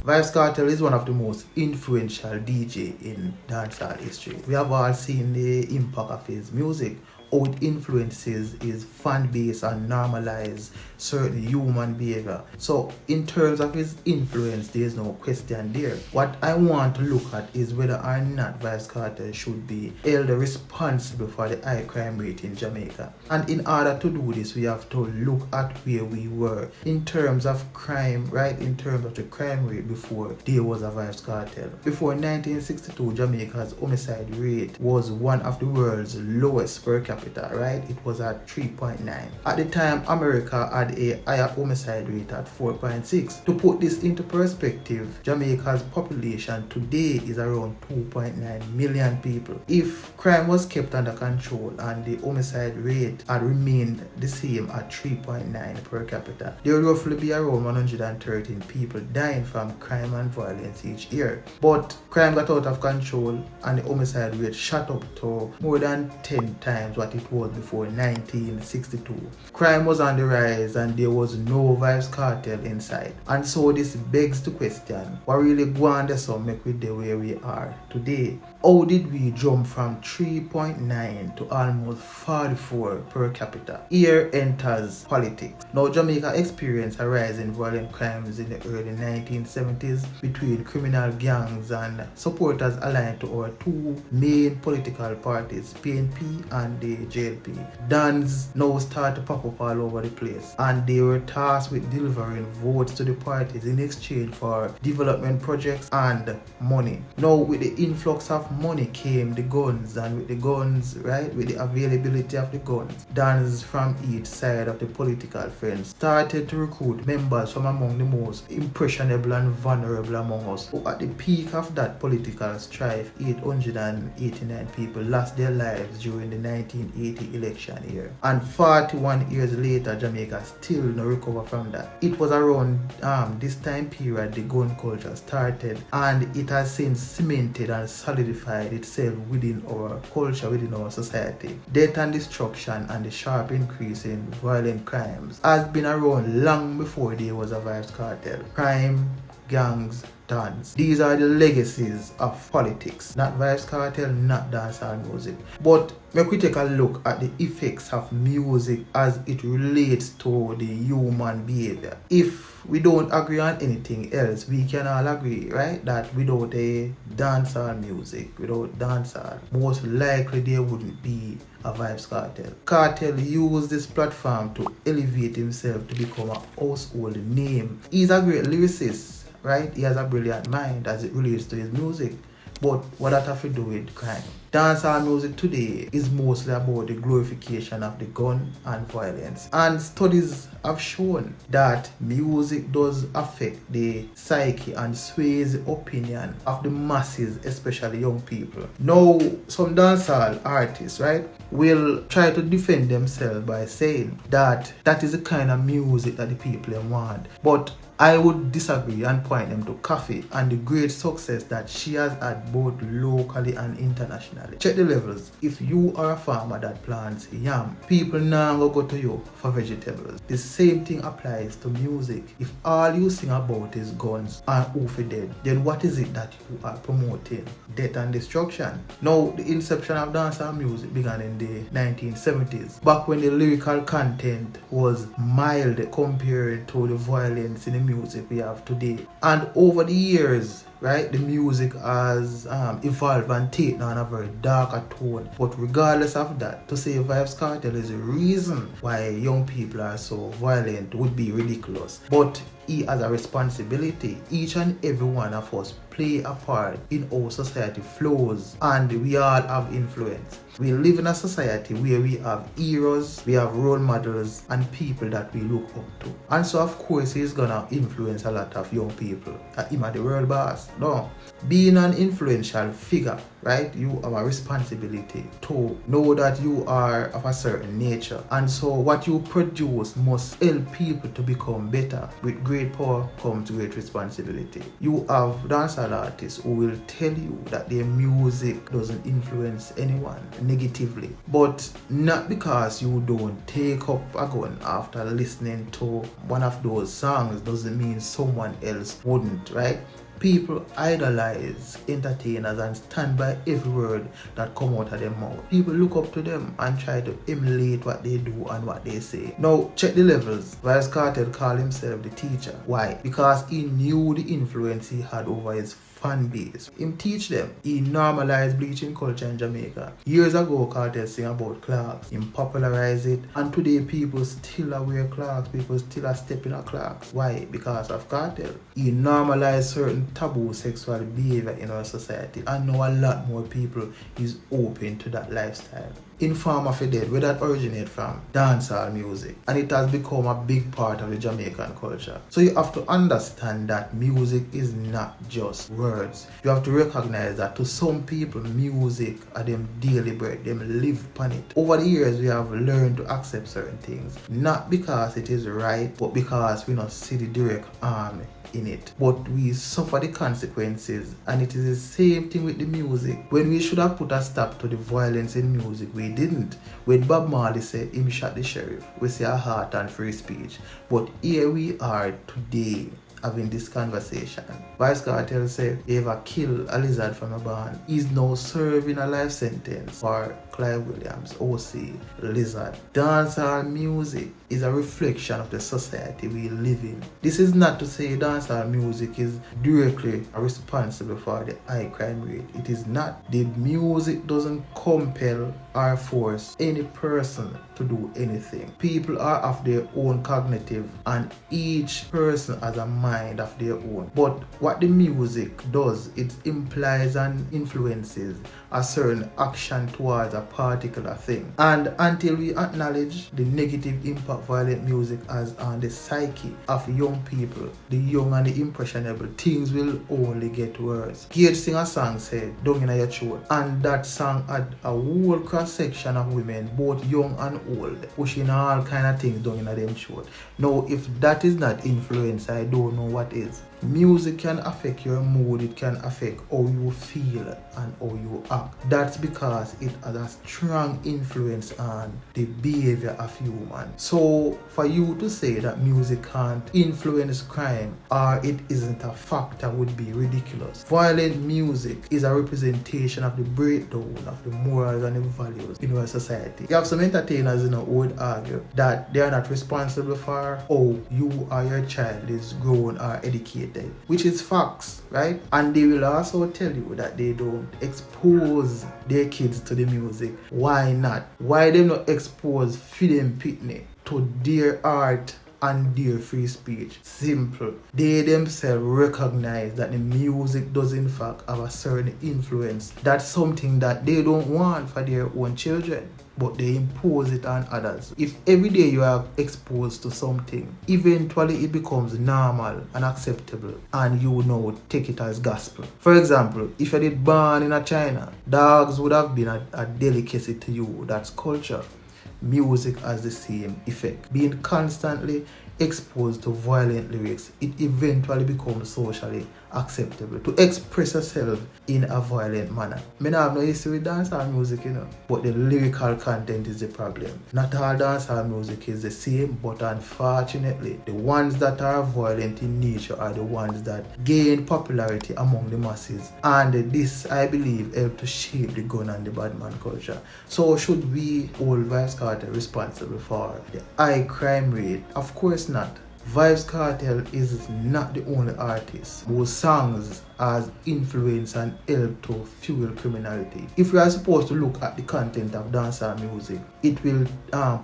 Vybz Kartel is one of the most influential DJ in dancehall history. We have all seen the impact of his music, how it influences his fan base and normalize certain human behavior. So in terms of his influence, there is no question there. What I want to look at is whether or not Vybz Kartel should be held responsible for the high crime rate in Jamaica. And in order to do this, we have to look at where we were in terms of crime, right? In terms of the crime rate before there was a Vybz Kartel. Before 1962, Jamaica's homicide rate was one of the world's lowest per capita. Right? It was at 3.9. At the time, America had a higher homicide rate at 4.6. To put this into perspective, Jamaica's population today is around 2.9 million people. If crime was kept under control and the homicide rate had remained the same at 3.9 per capita, there would roughly be around 113 people dying from crime and violence each year. But crime got out of control and the homicide rate shot up to more than 10 times what it was before 1962. Crime was on the rise and there was no Vybz Kartel inside. And so this begs the question, what really go on there so make we the way we are today? How did we jump from 3.9 to almost 44 per capita? Here enters politics. Now Jamaica experienced a rise in violent crimes in the early 1970s between criminal gangs and supporters aligned to our two main political parties, PNP and the JLP. Duns now start to pop up all over the place and they were tasked with delivering votes to the parties in exchange for development projects and money. Now with the influx of money came the guns, and with the guns, right, with the availability of the guns, Duns from each side of the political fence started to recruit members from among the most impressionable and vulnerable among us. But at the peak of that political strife, 889 people lost their lives during the 1980 election year. And 41 years later, Jamaica still no recover from that. It was around this time period the gun culture started, and it has since cemented and solidified itself within our culture, within our society. Death and destruction and the sharp increase in violent crimes has been around long before there was a Vybz Kartel. Crime, gangs, dance. These are the legacies of politics, not Vybz Kartel, not dancehall music. But make we take a look at the effects of music as it relates to the human behavior. If we don't agree on anything else, we can all agree, right, that without a dancehall music, without dancehall, most likely there wouldn't be a Vybz Kartel. Kartel used this platform to elevate himself to become a household name. He's a great lyricist. Right? He has a brilliant mind as it relates to his music. But what that have to do with crime? Dancehall music today is mostly about the glorification of the gun and violence. And studies have shown that music does affect the psyche and sways the opinion of the masses, especially young people. Now, some dancehall artists, right, will try to defend themselves by saying that that is the kind of music that the people want. But I would disagree and point them to Coffee and the great success that she has had both locally and internationally. Check the levels. If you are a farmer that plants yam, people now go to you for vegetables. The same thing applies to music. If all you sing about is guns and who for dead, then what is it that you are promoting? Death and destruction. Now, the inception of dancehall music began in the 1970s, back when the lyrical content was mild compared to the violence in the music we have today. And over the years, right, the music has evolved and taken on a very darker tone. But regardless of that, to say Vybz Kartel is the reason why young people are so violent would be ridiculous. But he has a responsibility. Each and every one of us play a part in how society flows, and we all have influence. We live in a society where we have heroes, we have role models, and people that we look up to. And so of course he's gonna influence a lot of young people. Him are the world boss. No. Being an influential figure right? You have a responsibility to know that you are of a certain nature, and so what you produce must help people to become better. With great power comes great responsibility. You have dancehall artists who will tell you that their music doesn't influence anyone negatively, but not because you don't take up a gun after listening to one of those songs doesn't mean someone else wouldn't, right? People idolize entertainers and stand by every word that come out of their mouth. People look up to them and try to emulate what they do and what they say. Now, check the levels. Vybz Kartel called himself the teacher. Why? Because he knew the influence he had over his fan base. Him teach them. He normalized bleaching culture in Jamaica. Years ago, Kartel sang about clocks. Him popularized it, and today people still are wear clocks. People still are stepping on clocks. Why? Because of Kartel. He normalized certain taboo sexual behavior in our society, and now a lot more people is open to that lifestyle. In Farm of the Dead, where that originate from? Dancehall music. And it has become a big part of the Jamaican culture. So you have to understand that music is not just words. You have to recognize that to some people, music are them daily bread, them live upon it. Over the years, we have learned to accept certain things. Not because it is right, but because we don't see the direct harm in it, but we suffer the consequences. And it is the same thing with the music. When we should have put a stop to the violence in music, we didn't. When Bob Marley said him shot the sheriff, we say a heart and free speech. But here we are today having this conversation. Vybz Kartel said he ever killed a lizard from a barn. He's now serving a life sentence for Clive Williams, OC, Lizard. Dancehall music is a reflection of the society we live in. This is not to say dancehall music is directly responsible for the high crime rate. It is not. The music doesn't compel or force any person to do anything. People are of their own cognitive, and each person has a mind of their own. But what the music does, it implies and influences a certain action towards a particular thing. And until we acknowledge the negative impact violent music has on the psyche of young people, the young and the impressionable, things will only get worse. Gage sing a song said, "Down in your throat," and that song had a whole cross section of women, both young and old, pushing all kind of things down in them throat. Now, if that is not influence, I don't know what is. Music can affect your mood, it can affect how you feel and how you act. That's because it has a strong influence on the behavior of human. So for you to say that music can't influence crime or it isn't a factor would be ridiculous. Violent music is a representation of the breakdown of the morals and the values in our society. You have some entertainers who would argue that they are not responsible for how you or your child is grown or educated, which is facts, right? And they will also tell you that they don't expose their kids to the music. Why not? Why they not expose Film Pitney to their art and their free speech? Simple. They themselves recognize that the music does in fact have a certain influence. That's something that they don't want for their own children, but they impose it on others. If every day you are exposed to something, eventually it becomes normal and acceptable, and you now take it as gospel. For example, if you did born in China, dogs would have been a delicacy to you. That's culture. Music has the same effect. Being constantly exposed to violent lyrics, it eventually becomes socially acceptable to express yourself in a violent manner. I have no issue with dancehall music, but the lyrical content is the problem. Not all dancehall music is the same, but unfortunately, the ones that are violent in nature are the ones that gain popularity among the masses. And this, I believe, helped to shape the gun and the bad man culture. So should we hold Vybz Kartel responsible for the high crime rate? Of course not. Vybz Kartel is not the only artist whose songs has influence and help to fuel criminality. If we are supposed to look at the content of dancehall music, it will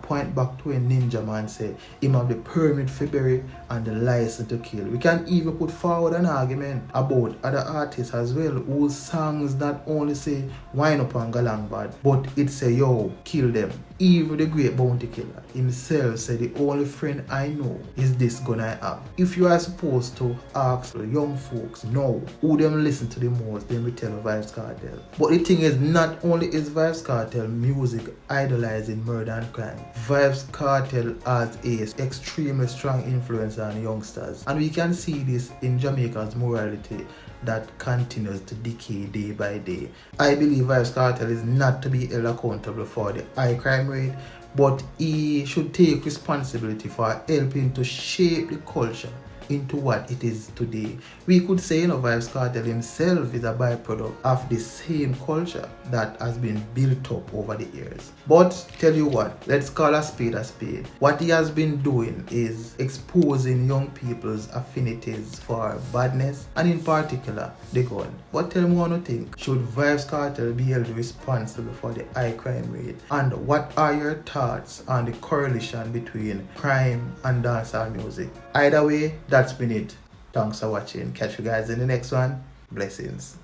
point back to when Ninja Man said him have the permit for bury and the license to kill. We can even put forward an argument about other artists as well whose songs not only say wine up and galang bad, but it say yo, kill them. Even the great bounty killer himself said the only friend I know is this gun I have. If you are supposed to ask the young folks now who them listen to the most, then we tell Vybz Kartel. But the thing is, not only is Vybz Kartel music idolizing murder and crime, Vybz Kartel has a extremely strong influence on youngsters, and we can see this in Jamaica's morality that continues to decay day by day. I believe Vybz Kartel is not to be held accountable for the high crime rate, but he should take responsibility for helping to shape the culture into what it is today. We could say, Vybz Kartel himself is a byproduct of the same culture that has been built up over the years. But tell you what, let's call a spade a spade. What he has been doing is exposing young people's affinities for badness, and in particular, the gun. But tell me what you think. Should Vybz Kartel be held responsible for the high crime rate? And what are your thoughts on the correlation between crime and dancehall music? Either way, that's been it. Thanks for watching. Catch you guys in the next one. Blessings.